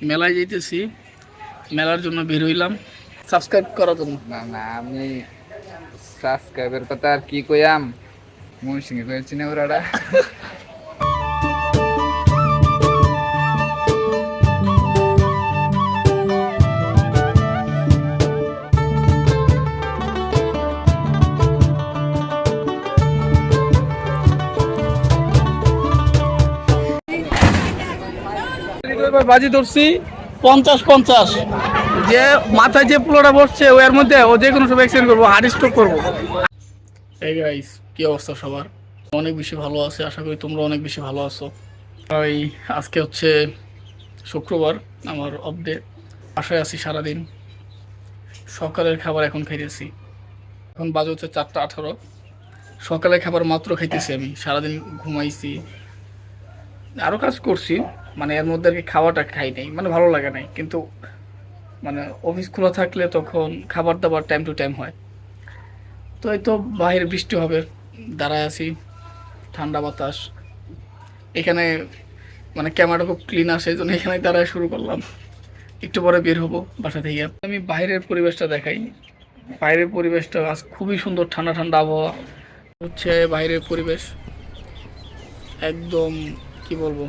মেলায় যাইতেছি, মেলার জন্য বের হইলাম সাবস্ক্রাইব করার জন্য। না না, আমি সাবস্ক্রাইবের কথা আর কি কইয়াম, ময়মনসিংহে কইছি না ওরাটা। এবার বাজি ধরছি 50-50, যে মাথায় যে পুরোটা বসছে ওর মধ্যে ও যে কোনো সব এক্সচেঞ্জ করবো, হার্ড স্টক করবো। এই গাইস, কি অবস্থা সবার? অনেক বেশি ভালো আছে, আশা করি তোমরা অনেক বেশি ভালো আছো। ওই আজকে হচ্ছে শুক্রবার, আমার অফ ডে। বাসায় আছি সারাদিন, সকালের খাবার এখন খাইতেছি। এখন বাজে হচ্ছে 4টা 18। সকালের খাবার মাত্র খাইতেছি, আমি সারাদিন ঘুমাইছি, আরও কাজ করছি, মানে এর মধ্যে আর কি খাওয়াটা খাই নাই, মানে ভালো লাগে নাই। কিন্তু মানে অফিস খোলা থাকলে তখন খাবার দাবার টাইম টু টাইম হয়। তো এই তো বাইরে বৃষ্টি হবে, দাঁড়ায় আছি, ঠান্ডা বাতাস এখানে, মানে ক্যামেরাটা খুব ক্লিন আসে, এই জন্য এখানে দাঁড়ায় শুরু করলাম। একটু পরে বের হবো বাসা থেকে। আমি বাইরের পরিবেশটা দেখাই। বাইরের পরিবেশটা আজ খুবই সুন্দর, ঠান্ডা ঠান্ডা আবহাওয়া হচ্ছে। বাইরের পরিবেশ একদম কি বলবো,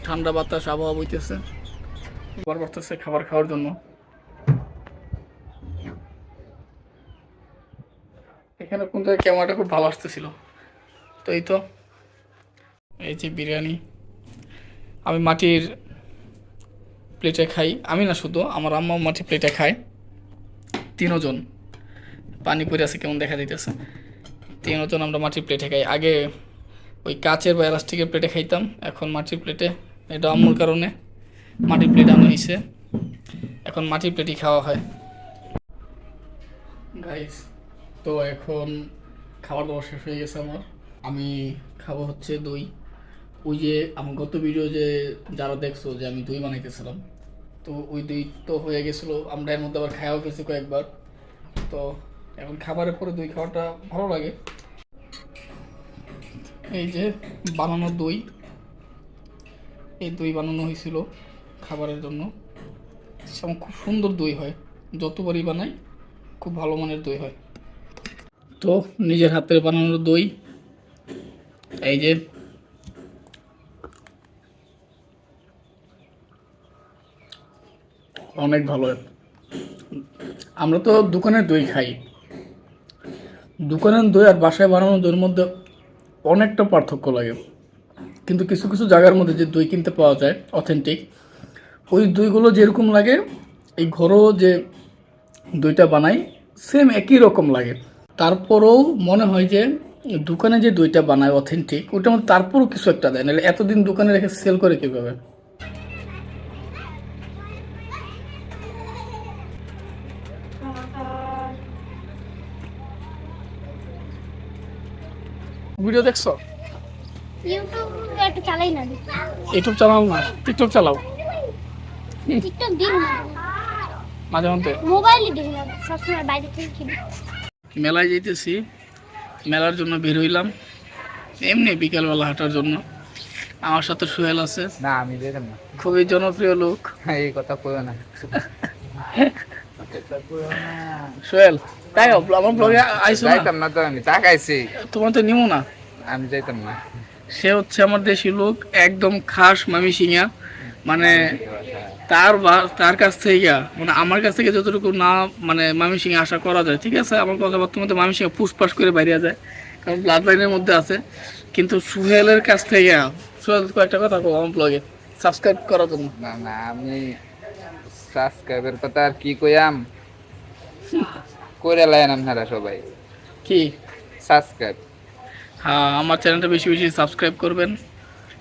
ঠান্ডা বাতাস, আবহাওয়া বইতেছে। বার করতেছে খাবার খাওয়ার জন্য। এখানে কোন জায়গায় ক্যামেরাটা খুব ভালো আসতেছিল। তো এই তো, এই যে বিরিয়ানি, আমি মাটির প্লেটে খাই। আমি না, শুধু আমার আম্মাও মাটির প্লেটে খায়। তিনজন, পানি পড়ে আছে কেমন দেখা যাইতেছে। তিনজন আমরা মাটির প্লেটে খাই। আগে ওই কাচের বা এলাস্টিকের প্লেটে খাইতাম, এখন মাটির প্লেটে। এটা আম্মুর কারণে মাটির প্লেট আনা হয়েছে, এখন মাটির প্লেটই খাওয়া হয় গাইস। তো এখন খাবার দাবার শেষ হয়ে গেছে আমার। আমি খাবো হচ্ছে দই। ওই যে আমার গত ভিডিও যে যারা দেখছো যে আমি দই বানাইতেছিলাম, তো ওই দই তো হয়ে গেছিলো, আমরা এর মধ্যে আবার খাওয়াও গেছি কয়েকবার। তো এখন খাবারের পরে দই খাওয়াটা ভালো লাগে। এই যে বানানো দই, এই দই বানানো হয়েছিল খাবারের জন্য। এবং খুব সুন্দর দই হয়, যতবারই বানাই খুব ভালো মানের দই হয়। তো নিজের হাতের বানানো দই, এই যে অনেক ভালো। আমরা তো দোকানের দই খাই, দোকানের দই আর বাসায় বানানো দইয়ের মধ্যে অনেকটা পার্থক্য লাগে। কিন্তু কিছু কিছু জায়গার মধ্যে যে দই কিনতে পাওয়া যায় অথেন্টিক, ওই দইগুলো যেরকম লাগে, এই ঘরোয়া যে দইটা বানাই সেম একই রকম লাগে। তারপরেও মনে হয় যে দোকানে যে দইটা বানায় অথেন্টিক, ওইটার মধ্যে তারপরও কিছু একটা দেয়, নাহলে এতদিন দোকানে রেখে সেল করে কীভাবে? ভিডিও দেখছো? ইউটিউব একটু চালাই না। ইউটিউব চালাও না, টিকটক চালাও? টিকটক দিন না, মাঝে মধ্যে মোবাইলে দিন না, সবসময় বাইরে থেকে কিনি। মেলায় যাইতেছি, মেলার জন্য বের হইলাম এমনি বিকালবেলা হাঁটার জন্য। আমার সাথে সোহেল আছে, না আমি যেতাম না, খুবই জনপ্রিয় লোক। এই কথা কইও না। সোহেল, তাই আমার ব্লগে আইসো না? যাইতাম না তো, আমি তাকাইছি, তোমার তো নিমো না। আমি যাইতাম না। সে হচ্ছে আমার দেশি লোক, একদম খাস মামিসিংয়া। মানে তার কাছ থেকে, মানে আমার কাছ থেকে যতটুকু না মানে মামিসিংহে আশা করা যায়, ঠিক আছে, আমার কথাবার্তার মধ্যে মামিসিংহে ফুসফাস করে বাইরে যায়, কারণ ব্লাড লাইনের মধ্যে আছে। কিন্তু সুহেলের কাছ থেকে, সুহেল কয়েকটা কথা কো আমার ব্লগে সাবস্ক্রাইব করার জন্য। না না, আমি সাবস্ক্রাইবের কথা আর কি কইয়াম, করে লাইন আপনারা সবাই কি সাবস্ক্রাইব। হ্যাঁ, আমার চ্যানেলটা বেশি বেশি সাবস্ক্রাইব করবেন,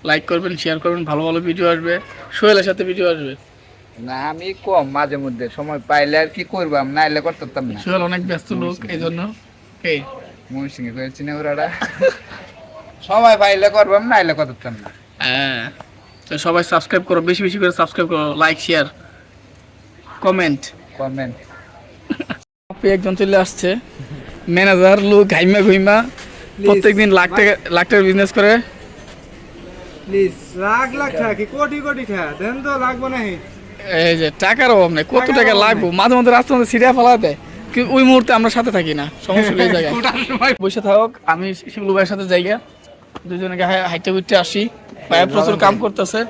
লাইক করবেন, শেয়ার করবেন, ভালো ভালো ভিডিও আসবে, সোহেলের সাথে ভিডিও আসবে। না আমি কম মাঝে মধ্যে সময় পাইলে আর কি করবাম, না এলে করতাম না। সোহেল অনেক ব্যস্ত লোক, এই জন্য। এই ময়মনসিংহে কইছি না ওরাটা, সময় পাইলে করবাম, না এলে করতাম না। হ্যাঁ, তো সবাই সাবস্ক্রাইব করো, বেশি বেশি করে সাবস্ক্রাইব করো, লাইক শেয়ার কমেন্ট। কমেন্ট। আপনি একজন চলে আসছে, ম্যানেজার লোক, ঘাইমা ঘুইমা, প্রত্যেকদিন লাখ টাকার বিজনেস করে। প্লিজ লাখ লাখ টাকা কি কোটি কোটি টাকা দেন তো, লাগবে না। এই যে টাকার অভাব নেই, কত টাকা লাগবে, মাঝে মধ্যে রাস্তার মধ্যে সিরিয়া ফেলা দেয়, কিন্তু ওই মুহূর্তে আমরা সাথে থাকি না, সমস্যা এই জায়গায় বসে থাকুক, আমি শিবলু ভাইয়ের সাথে জায়গা দুজনে হাইটে উঠতে আসি। ভাইয়া প্রচুর কাম করতেছে,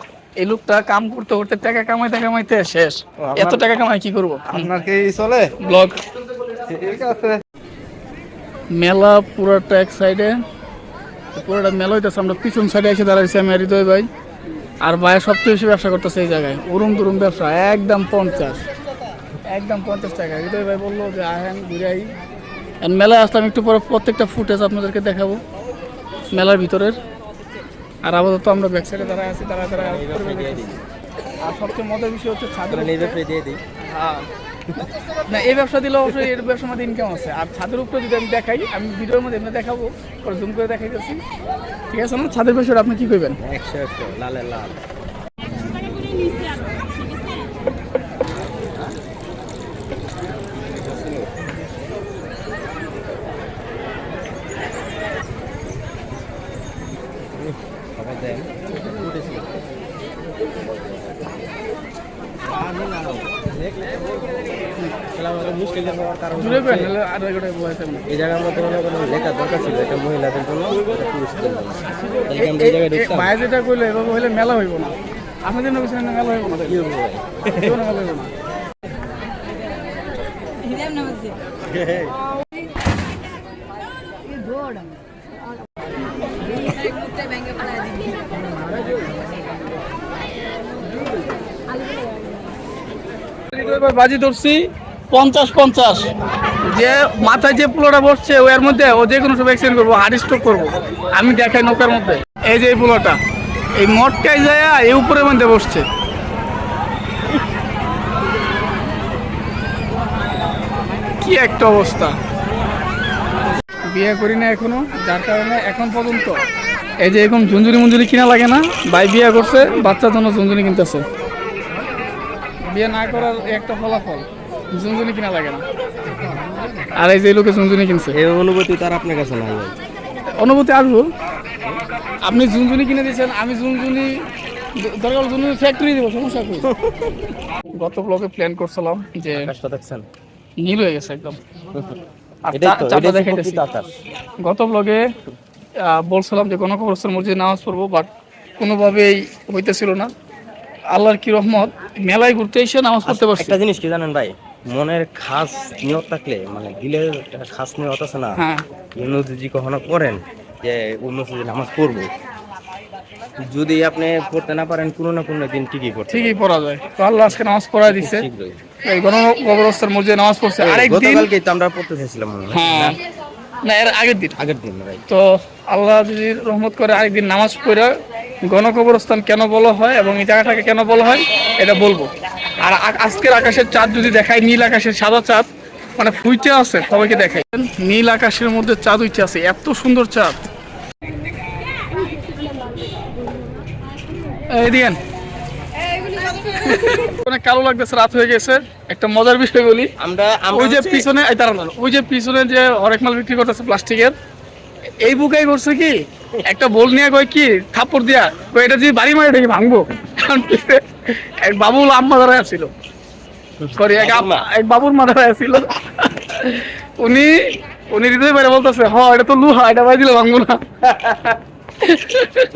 এই লোকটা কাম করতে করতে টাকা কামাইতে কামাইতে শেষ, এত টাকা কামাই কি করবো। আপনার কি চলে ব্লগ ঠিক আছে। মেলা পুরোটা এক সাইডে, পুরোটা মেলা হইতেছে, আমরা পিছন সাইডে এসে দাঁড়াইছি আমি আর হৃদয় ভাই। আর ভাইয়া সবচেয়ে বেশি ব্যবসা করতেছে এই জায়গায়, উরুম দুরুম ব্যবসা, একদম 50 টাকা। হৃদয় ভাই বললো যে আহেন ঘুরাই, মেলায় আসলাম, একটু পরে প্রত্যেকটা ফুটেজ আপনাদেরকে দেখাবো মেলার ভিতরের। আর আপাতত আমরা ব্যাক সাইডে দাঁড়ায় আছি, আর সবচেয়ে মজার বিষয় হচ্ছে ছাদের হ্যাঁ না, এই ব্যবসা দিলে অবশ্যই এর ব্যবসার মধ্যে ইনকাম আছে। আর ছাদের উপরে যদি আমি দেখাই, আমি ভিডিওর মধ্যে এমনি দেখাবো, পরে জুম করে দেখাইতেছি, ঠিক আছে না? ছাদের বিষয়টা আপনি কি করবেন? 100 লালে লাল। জুড়ে করেন, নাহলে আর এগুলো বলাইতে হবে না। এই জায়গার মধ্যে মনে করেন লেখা দরকার ছিল, এটা মহিলাদের জন্য, এটা পুরুষদের জন্য। তাহলে আমরা এই জায়গায় ঢুকতাম। ভাই যেটা করলে এভাবে হলে মেলা হইব না, আপনাদের নবী সামনে মেলা হইব না, কি হবে ভাই? জীবনে মেলা হইব না। এবার বাজি ধরছি 50-50, যে মাথায় যে পোলাটা বসছে ওর মধ্যে ও যে কোনো সব এক্সচেঞ্জ করবো, হার্ড স্টক করবো। আমি দেখাই নৌকার মধ্যে, এই যে এই পোলাটা এই মটকায় যায় এই উপরের মধ্যে বসছে, কি একটা অবস্থা। বিয়ে করি না এখনো, যার কারণে এখন পর্যন্ত এই যে এরকম ঝুনঝুনি মুঞ্জুরি কিনা লাগে না। ভাই বিয়ে করছে, বাচ্চার জন্য ঝুনঝুনি কিনতেছে। বিয়ে না করার একটা ফলাফল, ঝুনঝুনি কিনা লাগে না। আর এই যে লোকে ঝুনঝুনি কিনছে, এই অনুভূতি তার আপনার কাছে নাই ভাই। অনুভূতি আসবো। আপনি ঝুনঝুনি কিনে দিয়েছেন, আমি ঝুনঝুনি দরকার ঝুনঝুনি ফ্যাক্টরি দেবো, সমস্যা করি। গত ব্লগে প্ল্যান করছিলাম যে আকাশটা দেখছেন, নীল হয়ে গেছে একদম। আর এটাই তো, চারটা এটাই তো দেখাইতেছি। প্রকৃত আকাশ। গত ব্লগে বলছিলাম যে গণকবরস্থান মসজিদে নামাজ পড়বো, বাট কোনোভাবেই হইতেছিল না। আল্লাহর কি রহমত, মেলায় ঘুরতে এসে নামাজ পড়তে পারছি। একটা জিনিস কি জানেন ভাই, মনের খাস নিয়ত থাকলে, মানে দিলের একটা খাস নিয়ত আছে না, হ্যাঁ, যদি কখনো করেন যে ওই মসজিদে নামাজ পড়বো, যদি আপনি পড়তে না পারেন কোনো না কোনো দিন ঠিকই পড়তে ঠিকই পড়া যায়। তো আল্লাহ আজকে নামাজ পড়ায় দিচ্ছে, শীঘ্রই। এই গণকবরস্থান মসজিদে নামাজ পড়ছে আরেকদিন। গতকালকেই তো আমরা পড়তে চাইছিলাম মনে হয়। হ্যাঁ না, এর আগের দিন ভাই। তো আল্লাহ যদি রহমত করে আরেকদিন নামাজ পড়ে গণকবরস্থান কেন বলা হয় এবং এই জায়গাটাকে কেন বলা হয় এটা বলবো। আর আজকের আকাশের চাঁদ যদি দেখায়, নীল আকাশের সাদা চাঁদ, মানে ফুইটে আছে, সবাইকে দেখাই। নীল আকাশের মধ্যে চাঁদ উঠে আছে, এত সুন্দর চাঁদ। এই দিন অনেক কালো লাগতেছে, রাত হয়ে গেছে। একটা মজার বিষয় বলি, আমরা ওই যে পিছনে ওই যে পিছনে যে হরেক মাল বিক্রি করতেছে প্লাস্টিকের, এই বুকাই করছে কি একটা বল নিয়ে কয় কি থাপ্পড় দিয়া কয় এটা যদি বাড়ি মারে দেখি ভাঙবো। কারণ এক বাবুল আম্মা দাঁড়ায় ছিল, সরি এক বাবুর মা দাঁড়ায় ছিল, উনি হৃদয় বাইরে বলতেছে হ এটা তো লুহা, এটা বাই দিলে ভাঙবো না।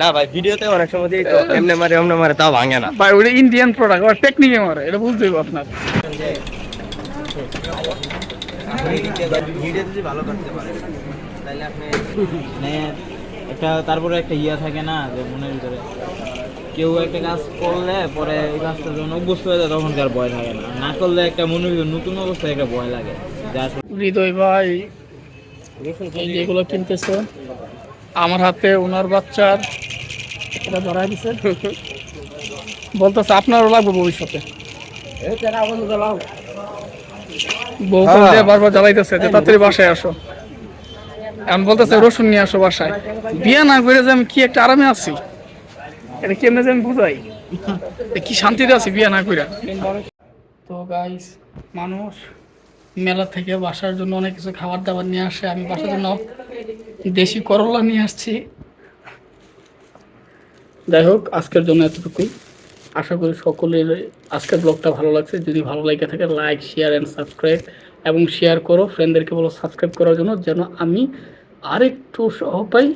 না ভাই, ভিডিওতে অনেক সময় দিয়ে তো এমনে মারে তাও ভাঙে না ভাই, ওটা ইন্ডিয়ান প্রোডাক্ট, ওর টেকনিকে মারে, এটা বুঝতে হবে আপনার। ভিডিও যদি ভালো করতে পারে তাহলে আপনি মানে একটা তারপরে একটা ইয়া থাকে না যে মনের ভিতরে কেউ একটা কাজ করলে পরে ওই কাজটা যখন অভ্যস্ত হয়ে যায় তখন আর ভয় থাকে না, না করলে একটা মনের ভিতরে নতুন অবস্থায় একটা ভয় লাগে। যা হৃদয় ভাই এই যেগুলো কিনতেছে, আমার হাতে ওনার বাচ্চার এটা ধরাই দিছে, বলতেছে আপনারও লাগবে ভবিষ্যতে। বউ দিয়ে বারবার জ্বালাইতেছে যে তাড়াতাড়ি বাসায় আসো, এখন বলতেছে রসুন নিয়ে আসো বাসায়। বিয়ে না করে যে আমি কি একটা আরামে আছি, এটা কেমনে যে আমি বুঝাই কি শান্তিতে আছি বিয়ে না করে। তো গাইস, মানুষ মেলা থেকে বাসার জন্য অনেক কিছু খাবার দাবার নিয়ে আসে, আমি বাসার জন্য দেশি করলা নিয়ে আসছি। যাই হোক, আজকের জন্য এতটুকুই। আশা করি সকলের আজকের ব্লগটা ভালো লাগছে। যদি ভালো লাগে থাকে লাইক শেয়ার অ্যান্ড সাবস্ক্রাইব, এবং শেয়ার করো ফ্রেন্ডদেরকে বলো সাবস্ক্রাইব করার জন্য, যেন আমি আরেকটু সহ পাই